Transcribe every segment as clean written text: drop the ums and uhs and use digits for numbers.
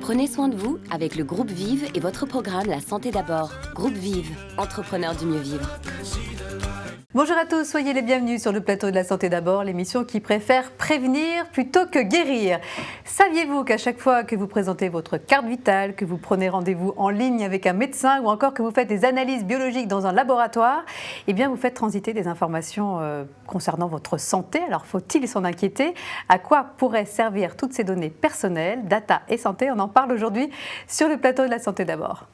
Prenez soin de vous avec le groupe Vive et votre programme La Santé d'abord. Groupe Vive, entrepreneur du mieux vivre. Bonjour à tous, soyez les bienvenus sur le plateau de La Santé d'abord, l'émission qui préfère prévenir plutôt que guérir. Saviez-vous qu'à chaque fois que vous présentez votre carte vitale, que vous prenez rendez-vous en ligne avec un médecin ou encore que vous faites des analyses biologiques dans un laboratoire, eh bien vous faites transiter des informations concernant votre santé. Alors faut-il s'en inquiéter? À quoi pourraient servir toutes ces données personnelles, data et santé? On en parle aujourd'hui sur le plateau de La Santé d'abord.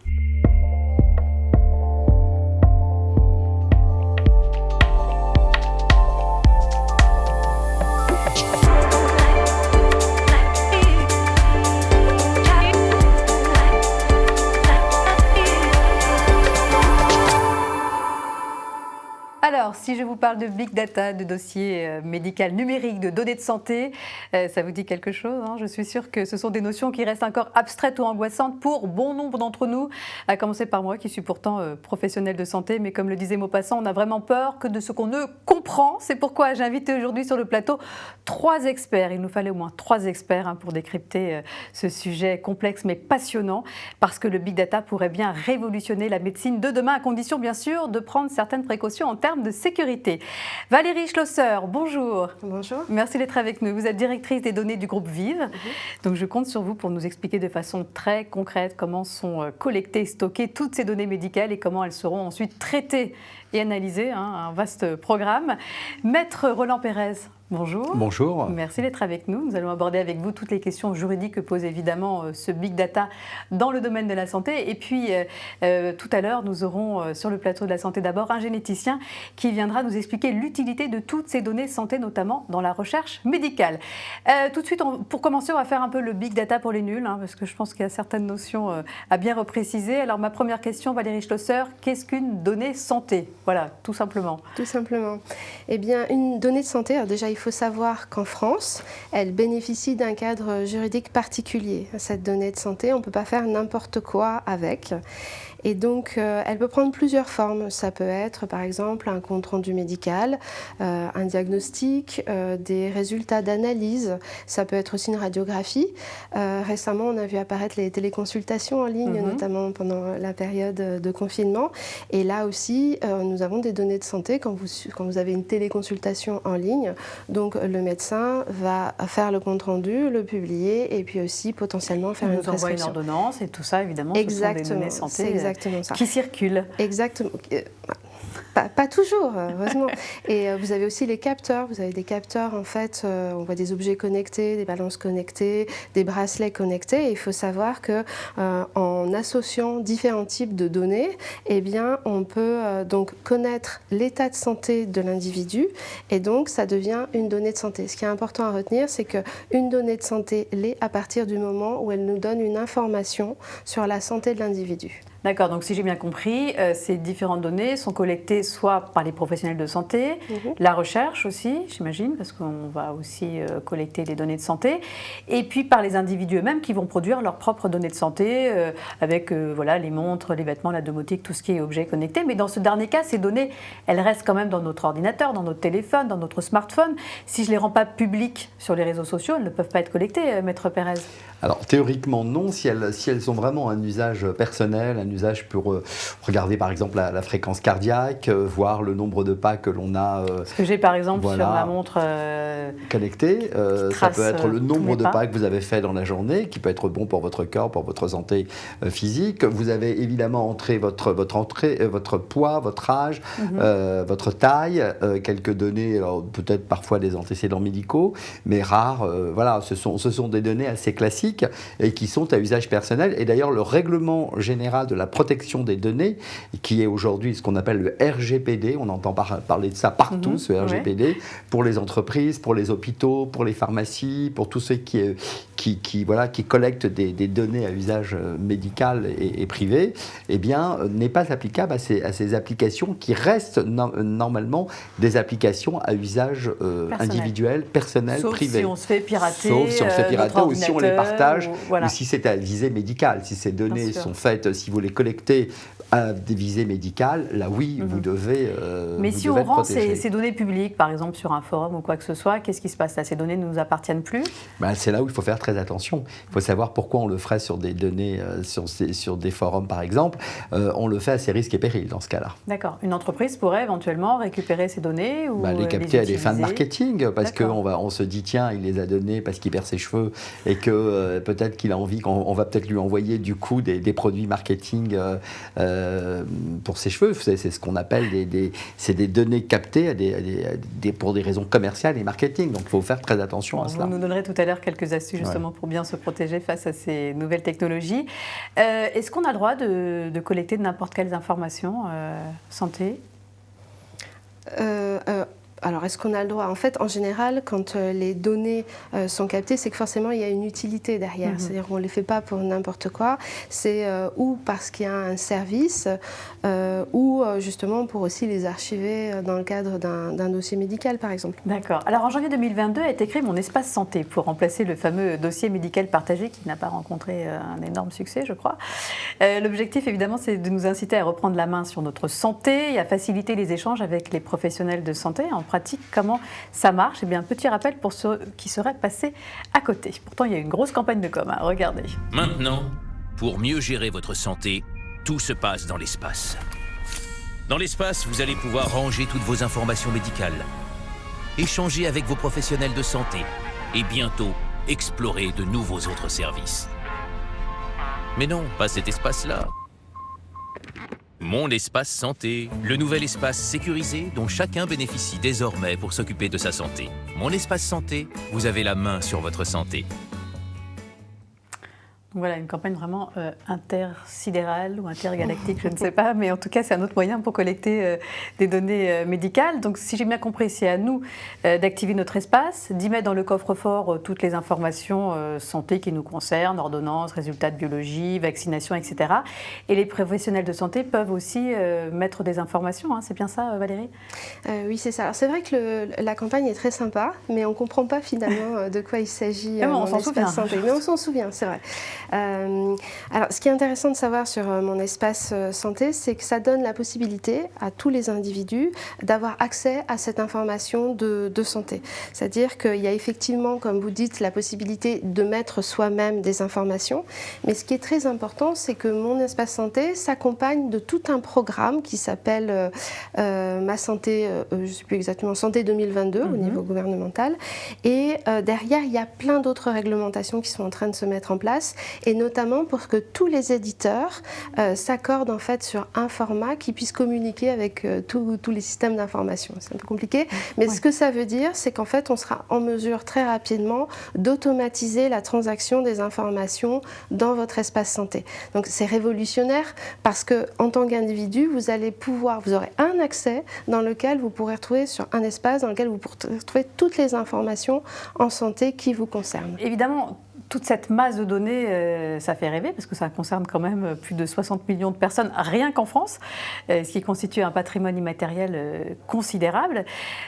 Alors, si je vous parle de big data, de dossiers médicaux numériques, de données de santé, ça vous dit quelque chose, hein? Je suis sûre que ce sont des notions qui restent encore abstraites ou angoissantes pour bon nombre d'entre nous, à commencer par moi qui suis pourtant professionnelle de santé, mais comme le disait Maupassant, on a vraiment peur que de ce qu'on ne comprend. C'est pourquoi j'ai invité aujourd'hui sur le plateau 3 experts. Il nous fallait au moins 3 experts pour décrypter ce sujet complexe mais passionnant, parce que le big data pourrait bien révolutionner la médecine de demain, à condition bien sûr de prendre certaines précautions en termes de sécurité. Valérie Schlosser, bonjour. Bonjour. Merci d'être avec nous. Vous êtes directrice des données du groupe Vive. Donc je compte sur vous pour nous expliquer de façon très concrète comment sont collectées et stockées toutes ces données médicales et comment elles seront ensuite traitées et analysées. Un vaste programme. Maître Roland Pérez, bonjour. Bonjour. Merci d'être avec nous. Nous allons aborder avec vous toutes les questions juridiques que pose évidemment ce big data dans le domaine de la santé. Et puis tout à l'heure, nous aurons sur le plateau de La Santé d'abord un généticien qui viendra nous expliquer l'utilité de toutes ces données santé, notamment dans la recherche médicale. Tout de suite, pour commencer, on va faire un peu le big data pour les nuls, parce que je pense qu'il y a certaines notions à bien repréciser. Alors ma première question, Valérie Schlosser, qu'est-ce qu'une donnée santé? Voilà, tout simplement. Tout simplement. Eh bien, une donnée de santé, alors déjà, il faut savoir qu'en France, elle bénéficie d'un cadre juridique particulier. Cette donnée de santé, on ne peut pas faire n'importe quoi avec. Et donc, elle peut prendre plusieurs formes. Ça peut être, par exemple, un compte-rendu médical, un diagnostic, des résultats d'analyse. Ça peut être aussi une radiographie. Récemment, on a vu apparaître les téléconsultations en ligne, notamment pendant la période de confinement. Et là aussi, nous avons des données de santé quand vous avez une téléconsultation en ligne. Donc, le médecin va faire le compte-rendu, le publier et puis aussi potentiellement faire une prescription. Nous envoie une ordonnance et tout ça, évidemment, exactement, ce sont des données santé. C'est exactement ça. Qui circulent. Exactement. Pas toujours, heureusement. Et vous avez aussi les capteurs. Vous avez des capteurs, en fait, on voit des objets connectés, des balances connectées, des bracelets connectés. Et il faut savoir que en associant différents types de données, eh bien, on peut donc connaître l'état de santé de l'individu. Et donc, ça devient une donnée de santé. Ce qui est important à retenir, c'est qu'une donnée de santé l'est à partir du moment où elle nous donne une information sur la santé de l'individu. D'accord, donc si j'ai bien compris, ces différentes données sont collectées soit par les professionnels de santé, la recherche aussi, j'imagine, parce qu'on va aussi collecter les données de santé, et puis par les individus eux-mêmes qui vont produire leurs propres données de santé, avec voilà, les montres, les vêtements, la domotique, tout ce qui est objet connecté. Mais dans ce dernier cas, ces données, elles restent quand même dans notre ordinateur, dans notre téléphone, dans notre smartphone. Si je ne les rends pas publiques sur les réseaux sociaux, elles ne peuvent pas être collectées, Maître Pérez. Alors théoriquement non, si elles ont vraiment un usage personnel, un usage pour regarder par exemple la fréquence cardiaque, voir le nombre de pas que l'on a. Ce que j'ai par exemple sur ma montre connectée, ça peut être le nombre de pas que vous avez fait dans la journée, qui peut être bon pour votre corps, pour votre santé physique. Vous avez évidemment entré votre poids, votre âge, votre taille, quelques données, alors peut-être parfois des antécédents médicaux, mais rares. Voilà, ce sont des données assez classiques et qui sont à usage personnel. Et d'ailleurs, le règlement général de la protection des données, qui est aujourd'hui ce qu'on appelle le RGPD, on entend parler de ça partout, ce RGPD, pour les entreprises, pour les hôpitaux, pour les pharmacies, pour tous ceux qui collectent des données à usage médical et privé, eh bien, n'est pas applicable à ces applications qui restent normalement des applications à usage individuel, personnel, privé. Sauf si on se fait pirater, ou si on les partage, ou si c'est à visée médicale. Si ces données sont faites, si vous les collectez à des visées médicales, là oui, vous devez Mais si on rend ces données publiques, par exemple sur un forum ou quoi que ce soit, qu'est-ce qui se passe là? Ces données ne nous appartiennent plus? C'est là où il faut faire très très attention. Il faut savoir pourquoi on le ferait sur des données, sur des forums par exemple. On le fait à ses risques et périls dans ce cas-là. D'accord. Une entreprise pourrait éventuellement récupérer ces données ou les capter à des fins de utiliser. marketing, parce qu'on se dit tiens, il les a donnés parce qu'il perd ses cheveux et que peut-être qu'il a envie qu'on va peut-être lui envoyer du coup des produits marketing pour ses cheveux. C'est ce qu'on appelle c'est des données captées pour des raisons commerciales et marketing. Donc il faut faire très attention à cela. Vous nous donnerez tout à l'heure quelques astuces justement pour bien se protéger face à ces nouvelles technologies. Est-ce qu'on a le droit de collecter n'importe quelles informations santé ? Alors, est-ce qu'on a le droit? En fait, en général, quand les données sont captées, c'est que forcément, il y a une utilité derrière. C'est-à-dire qu'on ne les fait pas pour n'importe quoi. C'est ou parce qu'il y a un service, ou justement pour aussi les archiver dans le cadre d'un dossier médical, par exemple. D'accord. Alors, en janvier 2022 a été créé Mon Espace Santé pour remplacer le fameux dossier médical partagé qui n'a pas rencontré un énorme succès, je crois. L'objectif, évidemment, c'est de nous inciter à reprendre la main sur notre santé et à faciliter les échanges avec les professionnels de santé. En pratique, comment ça marche? Eh bien, petit rappel pour ceux qui seraient passés à côté. Pourtant, il y a une grosse campagne de com, hein. Regardez. Maintenant, pour mieux gérer votre santé, tout se passe dans l'espace. Dans l'espace, vous allez pouvoir ranger toutes vos informations médicales, échanger avec vos professionnels de santé et bientôt explorer de nouveaux autres services. Mais non, pas cet espace-là. Mon Espace Santé, le nouvel espace sécurisé dont chacun bénéficie désormais pour s'occuper de sa santé. Mon Espace Santé, vous avez la main sur votre santé. Voilà, une campagne vraiment intersidérale ou intergalactique, je ne sais pas, mais en tout cas, c'est un autre moyen pour collecter des données médicales. Donc, si j'ai bien compris, c'est à nous d'activer notre espace, d'y mettre dans le coffre-fort toutes les informations santé qui nous concernent, ordonnances, résultats de biologie, vaccination, etc. Et les professionnels de santé peuvent aussi mettre des informations, hein. C'est bien ça, Valérie? Oui, c'est ça. Alors, c'est vrai que la campagne est très sympa, mais on ne comprend pas finalement de quoi il s'agit. On s'en souvient. Santé. Mais on s'en souvient, c'est vrai. Alors, ce qui est intéressant de savoir sur Mon Espace Santé, c'est que ça donne la possibilité à tous les individus d'avoir accès à cette information de santé. C'est-à-dire qu'il y a effectivement, comme vous dites, la possibilité de mettre soi-même des informations. Mais ce qui est très important, c'est que Mon Espace Santé s'accompagne de tout un programme qui s'appelle Ma Santé, je ne sais plus exactement, Santé 2022 au niveau gouvernemental. Et derrière, il y a plein d'autres réglementations qui sont en train de se mettre en place. Et notamment pour que tous les éditeurs s'accordent en fait sur un format qui puisse communiquer avec tous les systèmes d'information. C'est un peu compliqué, mais ce que ça veut dire, c'est qu'en fait, on sera en mesure très rapidement d'automatiser la transaction des informations dans votre espace santé. Donc c'est révolutionnaire parce que en tant qu'individu, vous aurez un accès dans lequel vous pourrez retrouver sur un espace dans lequel vous pourrez retrouver toutes les informations en santé qui vous concernent. Évidemment, toute cette masse de données, ça fait rêver parce que ça concerne quand même plus de 60 millions de personnes rien qu'en France, ce qui constitue un patrimoine immatériel considérable.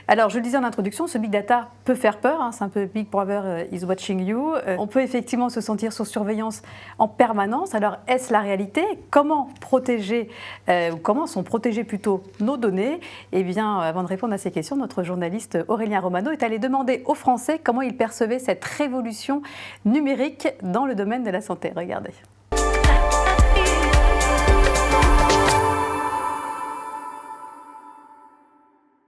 Alors, je le disais en introduction, ce big data peut faire peur, hein, c'est un peu Big Brother is watching you. On peut effectivement se sentir sous surveillance en permanence. Alors, est-ce la réalité? Comment protéger, ou comment sont protégées plutôt nos données? Eh bien, avant de répondre à ces questions, notre journaliste Aurélien Romano est allé demander aux Français comment ils percevaient cette révolution numérique dans le domaine de la santé. Regardez.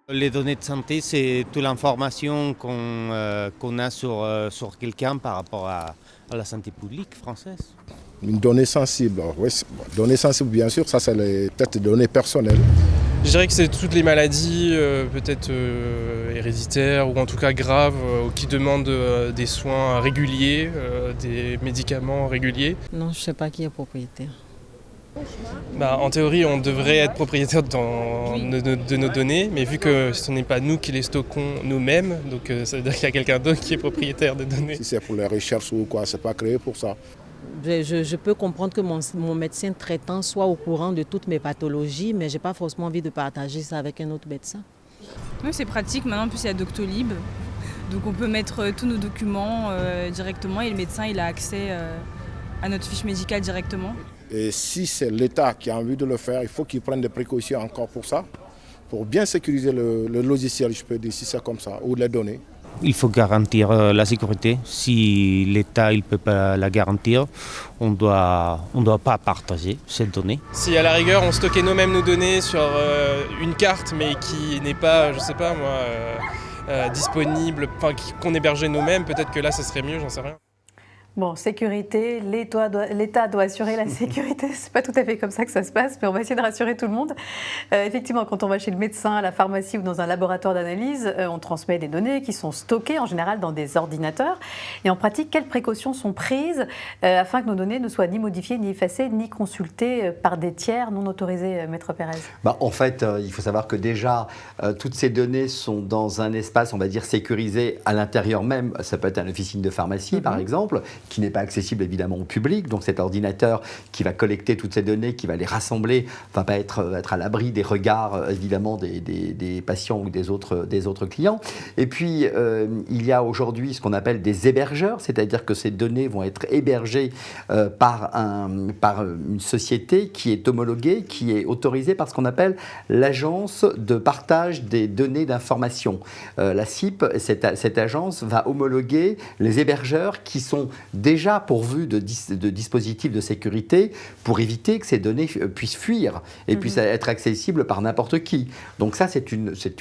Les données de santé, c'est toute l'information qu'on a sur quelqu'un par rapport à la santé publique française. Une donnée sensible, oui, données sensibles bien sûr, ça c'est peut-être des données personnelles. Je dirais que c'est toutes les maladies peut-être héréditaires ou en tout cas graves qui demandent des soins réguliers, des médicaments réguliers. Non, je ne sais pas qui est propriétaire. En théorie, on devrait être propriétaire de nos données, mais vu que ce n'est pas nous qui les stockons nous-mêmes, donc ça veut dire qu'il y a quelqu'un d'autre qui est propriétaire des données. Si c'est pour les recherches ou quoi, c'est pas créé pour ça. Je peux comprendre que mon médecin traitant soit au courant de toutes mes pathologies, mais je n'ai pas forcément envie de partager ça avec un autre médecin. Oui, c'est pratique. Maintenant, en plus, il y a Doctolib. Donc, on peut mettre tous nos documents directement et le médecin il a accès à notre fiche médicale directement. Et si c'est l'État qui a envie de le faire, il faut qu'il prenne des précautions encore pour ça, pour bien sécuriser le logiciel, je peux dire, si c'est comme ça, ou les données. il faut garantir la sécurité. Si l'État ne peut pas la garantir, on doit pas partager ces données. Si à la rigueur on stockait nous-mêmes nos données sur une carte mais qui n'est pas, je sais pas moi, disponible, qu'on hébergeait nous-mêmes, peut-être que là ça serait mieux, j'en sais rien. Bon, sécurité, l'État doit assurer la sécurité. C'est pas tout à fait comme ça que ça se passe, mais on va essayer de rassurer tout le monde. Effectivement, quand on va chez le médecin, à la pharmacie ou dans un laboratoire d'analyse, on transmet des données qui sont stockées en général dans des ordinateurs. Et en pratique, quelles précautions sont prises afin que nos données ne soient ni modifiées, ni effacées, ni consultées par des tiers non autorisés, Maître Pérez? En fait, il faut savoir que déjà, toutes ces données sont dans un espace, on va dire, sécurisé à l'intérieur même. Ça peut être une officine de pharmacie, par exemple, qui n'est pas accessible évidemment au public. Donc cet ordinateur qui va collecter toutes ces données, qui va les rassembler, va pas être à l'abri des regards évidemment des patients ou des autres clients. Et puis il y a aujourd'hui ce qu'on appelle des hébergeurs, c'est-à-dire que ces données vont être hébergées par une société qui est homologuée, qui est autorisée par ce qu'on appelle l'agence de partage des données d'information. La CIP, cette agence va homologuer les hébergeurs qui sont déjà pourvus de dispositifs de sécurité pour éviter que ces données puissent fuir et puissent être accessibles par n'importe qui. Donc ça, c'est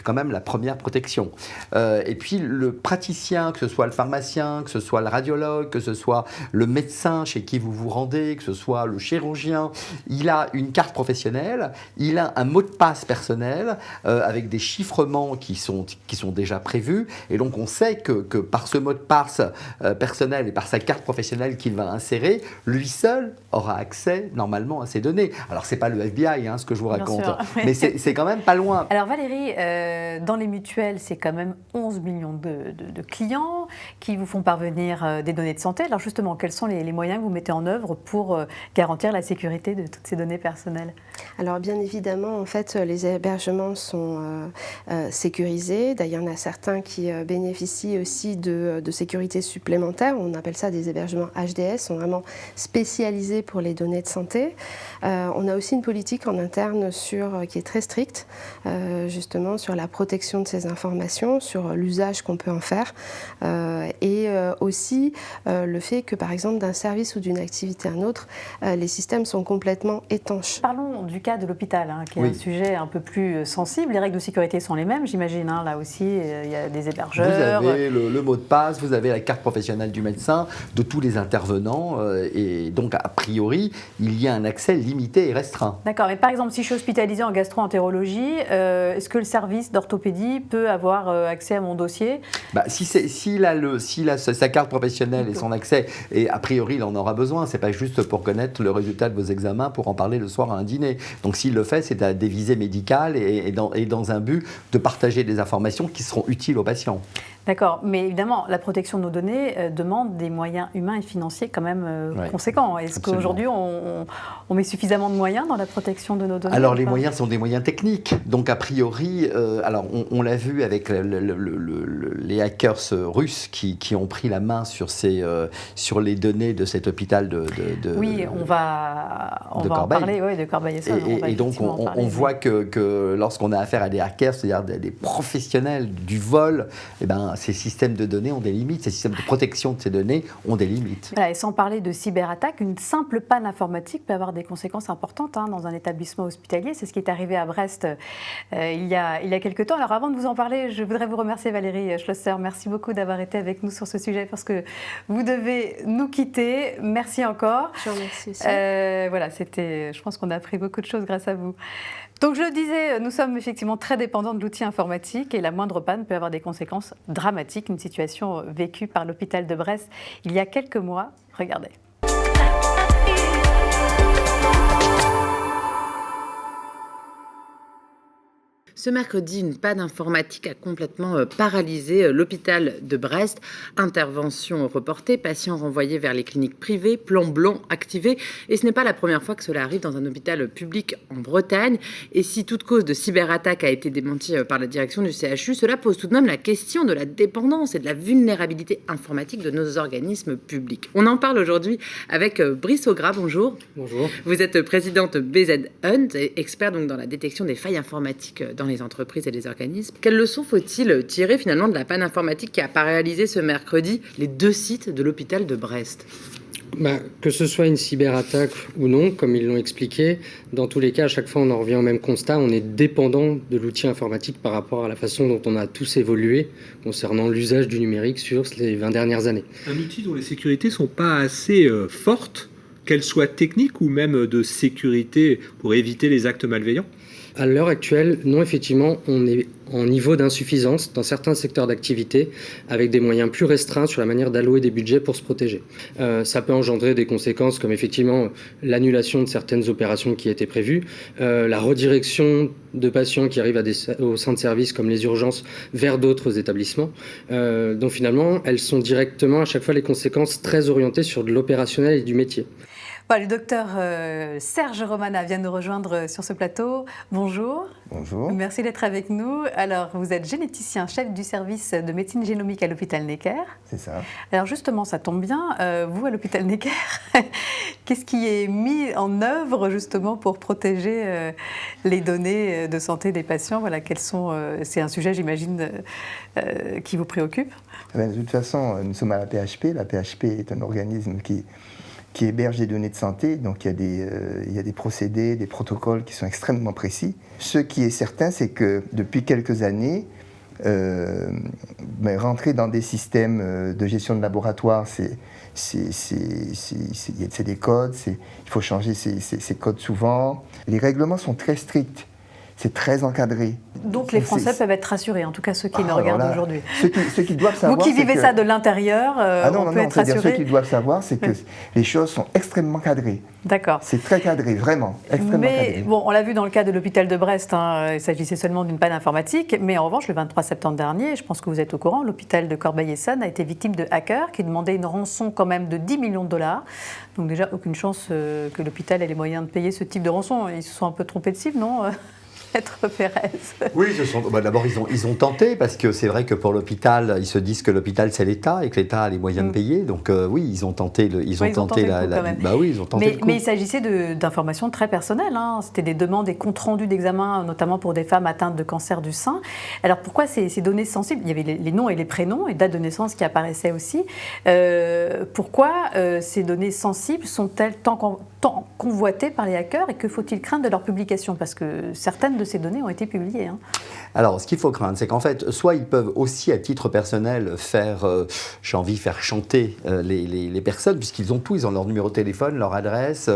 quand même la première protection. Et puis le praticien, que ce soit le pharmacien, que ce soit le radiologue, que ce soit le médecin chez qui vous vous rendez, que ce soit le chirurgien, il a une carte professionnelle, il a un mot de passe personnel avec des chiffrements qui sont déjà prévus. Et donc on sait que par ce mot de passe personnel et par sa carte professionnelle qu'il va insérer, lui seul aura accès normalement à ces données. Alors c'est pas le FBI ce que je vous raconte, mais c'est quand même pas loin. Alors Valérie, dans les mutuelles, c'est quand même 11 millions de clients qui vous font parvenir des données de santé. Alors justement, quels sont les moyens que vous mettez en œuvre pour garantir la sécurité de toutes ces données personnelles? Alors bien évidemment, en fait, les hébergements sont sécurisés. D'ailleurs, il y en a certains qui bénéficient aussi de sécurité supplémentaire. On appelle ça des hébergements HDS, sont vraiment spécialisés pour les données de santé. On a aussi une politique en interne qui est très stricte, justement sur la protection de ces informations, sur l'usage qu'on peut en faire, et aussi le fait que, par exemple, d'un service ou d'une activité à un autre, les systèmes sont complètement étanches. Parlons du cas de l'hôpital, qui est un sujet un peu plus sensible. Les règles de sécurité sont les mêmes, j'imagine. Là aussi, il y a des hébergeurs. Vous avez le mot de passe, vous avez la carte professionnelle du médecin, de tous les intervenants, et donc a priori, il y a un accès limité et restreint. D'accord, mais par exemple, si je suis hospitalisée en gastro-entérologie, est-ce que le service d'orthopédie peut avoir accès à mon dossier? S'il a sa carte professionnelle et son accès, et a priori il en aura besoin, c'est pas juste pour connaître le résultat de vos examens, pour en parler le soir à un dîner. Donc s'il le fait, c'est à des visées médicales et dans un but de partager des informations qui seront utiles aux patients. D'accord, mais évidemment, la protection de nos données demande des moyens humains et financiers quand même conséquents. Est-ce qu'aujourd'hui, on met suffisamment de moyens dans la protection de nos données? Alors, les moyens sont des moyens techniques. Donc, a priori, on l'a vu avec les hackers russes qui ont pris la main sur les données de cet hôpital de oui, on va en parler, de Corbeil-Essonnes. Et donc, on voit que lorsqu'on a affaire à des hackers, c'est-à-dire des professionnels du vol, ces systèmes de données ont des limites, ces systèmes de protection de ces données ont des limites. Voilà, et sans parler de cyberattaque, une simple panne informatique peut avoir des conséquences importantes dans un établissement hospitalier. C'est ce qui est arrivé à Brest il y a quelques temps. Alors avant de vous en parler, je voudrais vous remercier Valérie Schlosser. Merci beaucoup d'avoir été avec nous sur ce sujet parce que vous devez nous quitter. Merci encore. Je vous remercie aussi. Je pense qu'on a appris beaucoup de choses grâce à vous. Donc je le disais, nous sommes effectivement très dépendants de l'outil informatique et la moindre panne peut avoir des conséquences dramatiques. Une situation vécue par l'hôpital de Brest il y a quelques mois. Regardez. Ce mercredi, une panne informatique a complètement paralysé l'hôpital de Brest. Intervention reportée, patients renvoyés vers les cliniques privées, plan blanc activé. Et ce n'est pas la première fois que cela arrive dans un hôpital public en Bretagne. Et si toute cause de cyberattaque a été démentie par la direction du CHU, cela pose tout de même la question de la dépendance et de la vulnérabilité informatique de nos organismes publics. On en parle aujourd'hui avec Brice Augras. Bonjour. Bonjour. Vous êtes présidente BZ Hunt, expert donc dans la détection des failles informatiques dans les les entreprises et les organismes. Quelles leçons faut-il tirer finalement de la panne informatique qui a paralysé ce mercredi les 2 sites de l'hôpital de Brest ? Que ce soit une cyberattaque ou non, comme ils l'ont expliqué, dans tous les cas, à chaque fois, on en revient au même constat. On est dépendant de l'outil informatique par rapport à la façon dont on a tous évolué concernant l'usage du numérique sur les 20 dernières années. Un outil dont les sécurités ne sont pas assez fortes, qu'elles soient techniques ou même de sécurité pour éviter les actes malveillants ? À l'heure actuelle, non, effectivement, on est en niveau d'insuffisance dans certains secteurs d'activité, avec des moyens plus restreints sur la manière d'allouer des budgets pour se protéger. Ça peut engendrer des conséquences comme effectivement l'annulation de certaines opérations qui étaient prévues, la redirection de patients qui arrivent au sein de services comme les urgences vers d'autres établissements. Donc finalement, elles sont directement à chaque fois les conséquences très orientées sur de l'opérationnel et du métier. Le docteur Serge Romana vient nous rejoindre sur ce plateau. Bonjour. Bonjour. Merci d'être avec nous. Alors, vous êtes généticien, chef du service de médecine génomique à l'hôpital Necker. C'est ça. Alors justement, ça tombe bien, vous à l'hôpital Necker, qu'est-ce qui est mis en œuvre justement pour protéger les données de santé des patients ? Voilà, quels sont, c'est un sujet, j'imagine, qui vous préoccupe ? De toute façon, nous sommes à la PHP. La PHP est un organisme qui héberge des données de santé, donc il y a des procédés, des protocoles qui sont extrêmement précis. Ce qui est certain, c'est que depuis quelques années, rentrer dans des systèmes de gestion de laboratoire, c'est des codes, il faut changer ces codes souvent. Les règlements sont très stricts. C'est très encadré. Donc les Français peuvent être rassurés, en tout cas ceux qui nous regardent aujourd'hui. Ceux qui doivent savoir. Vous qui vivez ça de l'intérieur, on peut être rassuré. Ceux qui doivent savoir, c'est que les choses sont extrêmement cadrées. D'accord. C'est très cadré, vraiment, extrêmement cadré. Mais bon, on l'a vu dans le cas de l'hôpital de Brest, il s'agissait seulement d'une panne informatique. Mais en revanche, le 23 septembre dernier, je pense que vous êtes au courant, l'hôpital de Corbeil-Essonnes a été victime de hackers qui demandaient une rançon quand même de 10 millions de dollars. Donc déjà, aucune chance que l'hôpital ait les moyens de payer ce type de rançon. Ils se sont un peu trompés de cible, non ? Maître Pérez. Oui, d'abord ils ont tenté, parce que c'est vrai que pour l'hôpital, ils se disent que l'hôpital c'est l'État et que l'État a les moyens de payer. Donc oui, ils ont tenté le coup. Mais il s'agissait d'informations très personnelles. C'était des demandes et comptes rendus d'examen, notamment pour des femmes atteintes de cancer du sein. Alors pourquoi ces données sensibles ? Il y avait les noms et les prénoms et dates de naissance qui apparaissaient aussi. Pourquoi ces données sensibles sont-elles tant convoitées par les hackers et que faut-il craindre de leur publication ? Parce que certaines de ces données ont été publiées. Alors, ce qu'il faut craindre, c'est qu'en fait, soit ils peuvent aussi, à titre personnel, faire chanter les personnes, puisqu'ils ont tout, ils ont leur numéro de téléphone, leur adresse,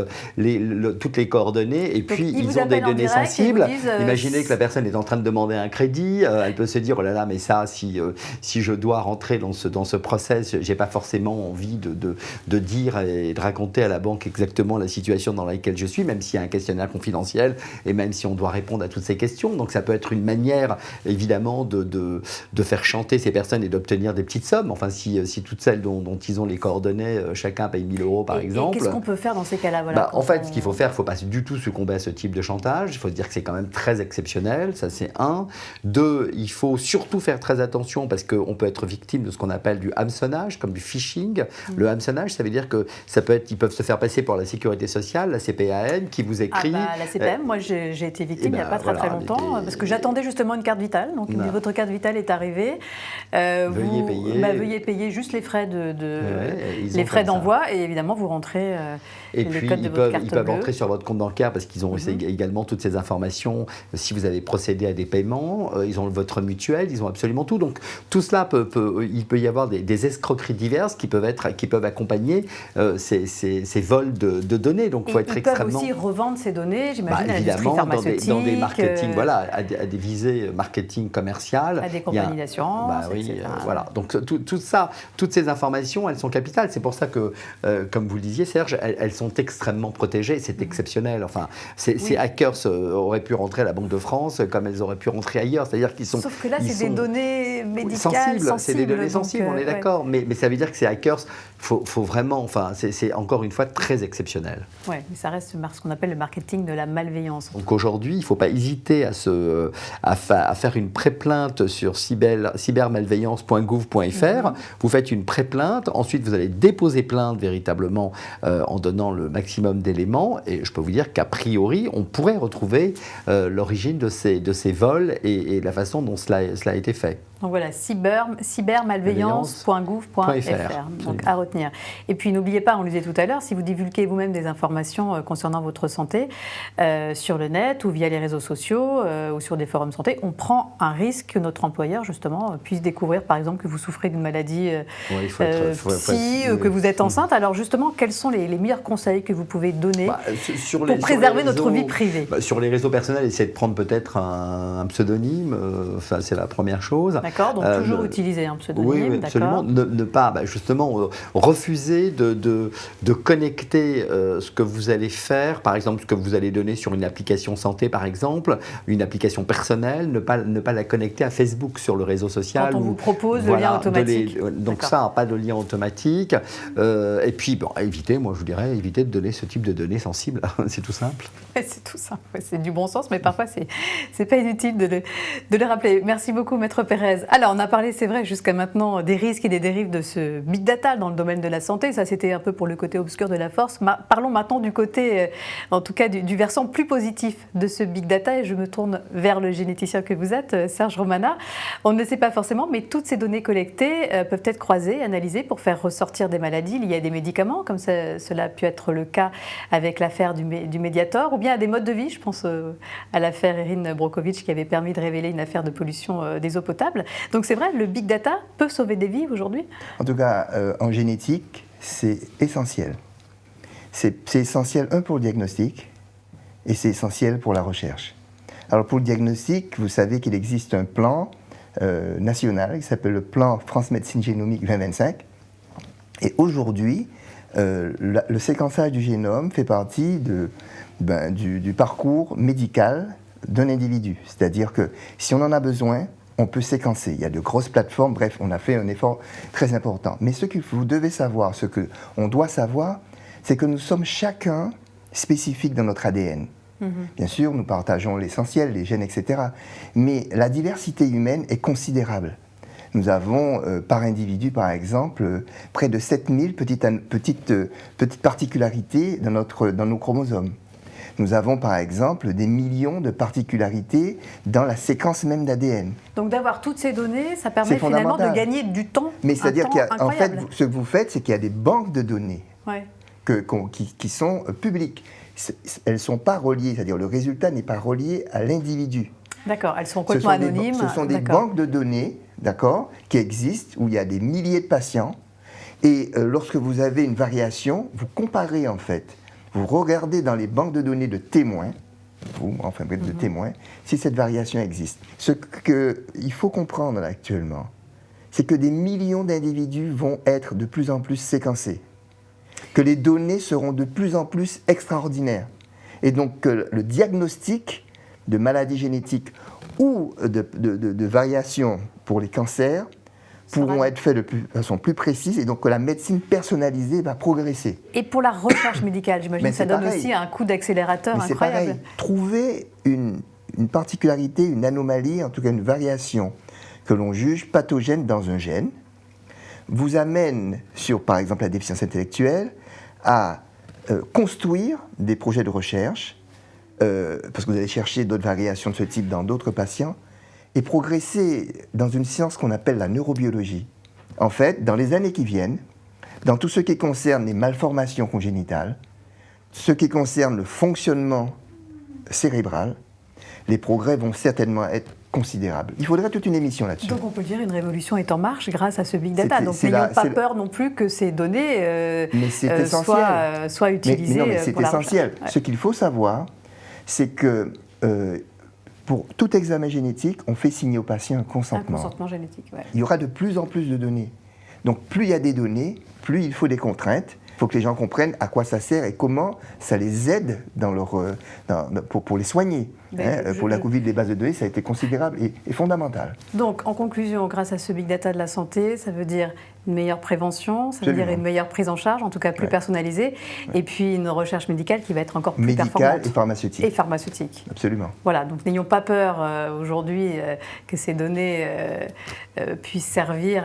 toutes les coordonnées, et puis ils ont des données sensibles. Imaginez que la personne est en train de demander un crédit, elle peut se dire, oh là là, mais ça, si je dois rentrer dans ce process, j'ai pas forcément envie de dire et de raconter à la banque exactement la situation dans laquelle je suis, même s'il y a un questionnaire confidentiel, et même si on doit répondre à toutes ces questions. Donc ça peut être une manière, évidemment, de faire chanter ces personnes et d'obtenir des petites sommes. Enfin, si toutes celles dont ils ont les coordonnées, chacun paye 1 000 € par exemple. Et qu'est-ce qu'on peut faire dans ces cas-là ? En fait, ce qu'il faut faire, il ne faut pas du tout succomber à ce type de chantage. Il faut se dire que c'est quand même très exceptionnel, ça c'est 1. 2, il faut surtout faire très attention parce qu'on peut être victime de ce qu'on appelle du hameçonnage, comme du phishing. Le hameçonnage, ça veut dire que ils peuvent se faire passer pour la sécurité sociale, la CPAM, qui vous écrit... la CPAM, moi j'ai été victime il n'y a pas très longtemps, parce que j'attendais justement une carte vitale. Donc votre carte vitale est arrivée. Veuillez payer juste les frais les frais d'envoi, et évidemment vous rentrez et le puis code de votre carte ils peuvent bleue. entrer sur votre compte bancaire parce qu'ils ont également toutes ces informations. Si vous avez procédé à des paiements, ils ont votre mutuelle, ils ont absolument tout. Donc tout cela il peut y avoir des escroqueries diverses qui peuvent accompagner ces vols de données. Donc faut être extrêmement. Ils peuvent aussi revendre ces données, j'imagine, à l'industrie pharmaceutique, dans des marketing, à des visées marketing commerciales, à des compagnies d'assurance, etc. Voilà. Donc toutes ces informations, elles sont capitales. C'est pour ça que, comme vous le disiez, Serge, elles sont extrêmement protégées. C'est exceptionnel. Enfin, ces hackers auraient pu rentrer à la Banque de France comme elles auraient pu rentrer ailleurs. C'est-à-dire qu'ils sont. Sauf que là, c'est des données médicales sensibles. C'est des données sensibles. On est d'accord. Mais ça veut dire que ces hackers, faut vraiment. Enfin, c'est encore une fois très exceptionnel. Oui, mais ça reste ce qu'on appelle le marketing de la malveillance. Donc aujourd'hui, il ne faut pas hésiter à faire une pré-plainte sur cybermalveillance.gouv.fr. Vous faites une pré-plainte, ensuite vous allez déposer plainte véritablement en donnant le maximum d'éléments, et je peux vous dire qu'a priori, on pourrait retrouver l'origine de ces vols et la façon dont cela a été fait. Donc voilà, cybermalveillance.gouv.fr, donc à retenir. Et puis n'oubliez pas, on le disait tout à l'heure, si vous divulguez vous-même des informations concernant votre santé sur le net ou via les réseaux sociaux ou sur des forums santé, on prend un risque que notre employeur justement puisse découvrir par exemple que vous souffrez d'une maladie que vous êtes enceinte. Alors justement, quels sont les meilleurs conseils que vous pouvez donner pour préserver notre vie privée? Sur les réseaux personnels, essayez de prendre peut-être un pseudonyme, c'est la première chose. D'accord, donc toujours utiliser un pseudonyme. Oui, absolument. Ne pas, justement, refuser de connecter ce que vous allez faire, par exemple, ce que vous allez donner sur une application santé, par exemple, une application personnelle, ne pas la connecter à Facebook sur le réseau social. Quand on vous propose le lien automatique. Donc ça, pas de lien automatique. Et puis, évitez de donner ce type de données sensibles. C'est tout simple. C'est tout simple. C'est du bon sens, mais parfois, c'est pas inutile de le rappeler. Merci beaucoup, Maître Pérez. Alors, on a parlé, c'est vrai, jusqu'à maintenant des risques et des dérives de ce big data dans le domaine de la santé. Ça, c'était un peu pour le côté obscur de la force. Parlons maintenant du côté, en tout cas, du versant plus positif de ce big data. Et je me tourne vers le généticien que vous êtes, Serge Romana. On ne le sait pas forcément, mais toutes ces données collectées peuvent être croisées, analysées pour faire ressortir des maladies liées à des médicaments, comme cela a pu être le cas avec l'affaire du Mediator, ou bien à des modes de vie. Je pense à l'affaire Erin Brockovich qui avait permis de révéler une affaire de pollution des eaux potables. Donc c'est vrai, le big data peut sauver des vies aujourd'hui? En tout cas, en génétique, c'est essentiel. C'est essentiel, pour le diagnostic, et c'est essentiel pour la recherche. Alors pour le diagnostic, vous savez qu'il existe un plan national qui s'appelle le plan France Médecine Génomique 2025. Et aujourd'hui, le séquençage du génome fait partie du parcours médical d'un individu. C'est-à-dire que si on en a besoin, on peut séquencer. Il y a de grosses plateformes, bref, on a fait un effort très important. Mais ce que vous devez savoir, ce qu'on doit savoir, c'est que nous sommes chacun spécifiques dans notre ADN. Bien sûr, nous partageons l'essentiel, les gènes, etc. Mais la diversité humaine est considérable. Nous avons, par individu, par exemple, près de 7000 petites particularités dans nos chromosomes. Nous avons, par exemple, des millions de particularités dans la séquence même d'ADN. Donc d'avoir toutes ces données, ça permet finalement de gagner du temps. Mais c'est-à-dire qu'en fait, ce que vous faites, c'est qu'il y a des banques de données qui sont publiques. Elles ne sont pas reliées, c'est-à-dire le résultat n'est pas relié à l'individu. D'accord, elles sont complètement anonymes. Ce sont des banques de données, d'accord, qui existent, où il y a des milliers de patients. Et lorsque vous avez une variation, vous comparez en fait. Vous regardez dans les banques de données de témoins, de témoins, si cette variation existe. Ce qu'il faut comprendre actuellement, c'est que des millions d'individus vont être de plus en plus séquencés, que les données seront de plus en plus extraordinaires, et donc que le diagnostic de maladies génétiques ou de variations pour les cancers pourront être faits de façon plus précise, et donc que la médecine personnalisée va progresser. Et pour la recherche médicale, j'imagine que ça donne aussi un coup d'accélérateur incroyable. C'est pareil. Trouver une particularité, une anomalie, en tout cas une variation que l'on juge pathogène dans un gène, vous amène sur, par exemple, la déficience intellectuelle, à construire des projets de recherche, parce que vous allez chercher d'autres variations de ce type dans d'autres patients, et progresser dans une science qu'on appelle la neurobiologie. En fait, dans les années qui viennent, dans tout ce qui concerne les malformations congénitales, ce qui concerne le fonctionnement cérébral, les progrès vont certainement être considérables. Il faudrait toute une émission là-dessus. Donc on peut dire une révolution est en marche grâce à ce big data. Donc n'ayons pas peur non plus que ces données soient utilisées mais c'est essentiel. Ouais. Ce qu'il faut savoir, c'est que pour tout examen génétique, on fait signer au patient un consentement. Un consentement génétique, oui. Il y aura de plus en plus de données. Donc plus il y a des données, plus il faut des contraintes. Il faut que les gens comprennent à quoi ça sert et comment ça les aide pour les soigner. Pour la Covid, les bases de données, ça a été considérable et fondamental. Donc, en conclusion, grâce à ce big data de la santé, ça veut dire une meilleure prévention, ça veut dire une meilleure prise en charge, en tout cas plus personnalisée, et puis une recherche médicale qui va être encore plus performante. Médicale et pharmaceutique. Et pharmaceutique. Absolument. Voilà, donc n'ayons pas peur aujourd'hui que ces données puissent servir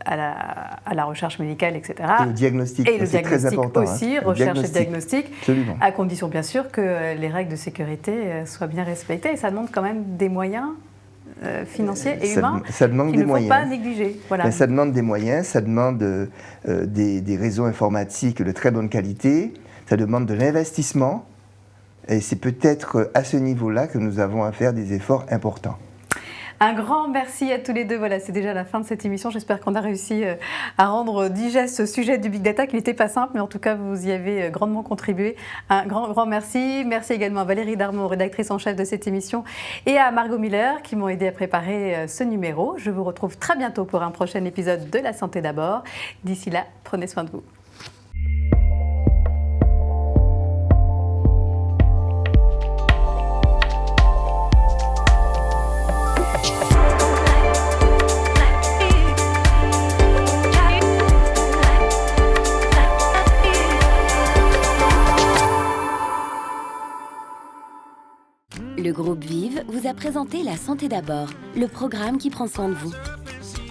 à la recherche médicale, etc. Et au diagnostic. Et le diagnostic important, aussi, recherche et diagnostic, absolument. À condition bien sûr que les règles de sécurité soient bien respectées. Et ça demande quand même des moyens financiers et humains qu'il ne faut pas négliger. Voilà. Ça demande des moyens, ça demande des réseaux informatiques de très bonne qualité, ça demande de l'investissement, et c'est peut-être à ce niveau-là que nous avons à faire des efforts importants. Un grand merci à tous les deux. Voilà, c'est déjà la fin de cette émission. J'espère qu'on a réussi à rendre digeste ce sujet du Big Data qui n'était pas simple, mais en tout cas, vous y avez grandement contribué. Un grand merci. Merci également à Valérie Darmon, rédactrice en chef de cette émission, et à Margot Miller qui m'ont aidé à préparer ce numéro. Je vous retrouve très bientôt pour un prochain épisode de La Santé d'abord. D'ici là, prenez soin de vous. Le groupe Vive vous a présenté La Santé d'abord, le programme qui prend soin de vous.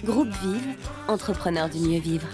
Groupe Vive, entrepreneurs du mieux vivre.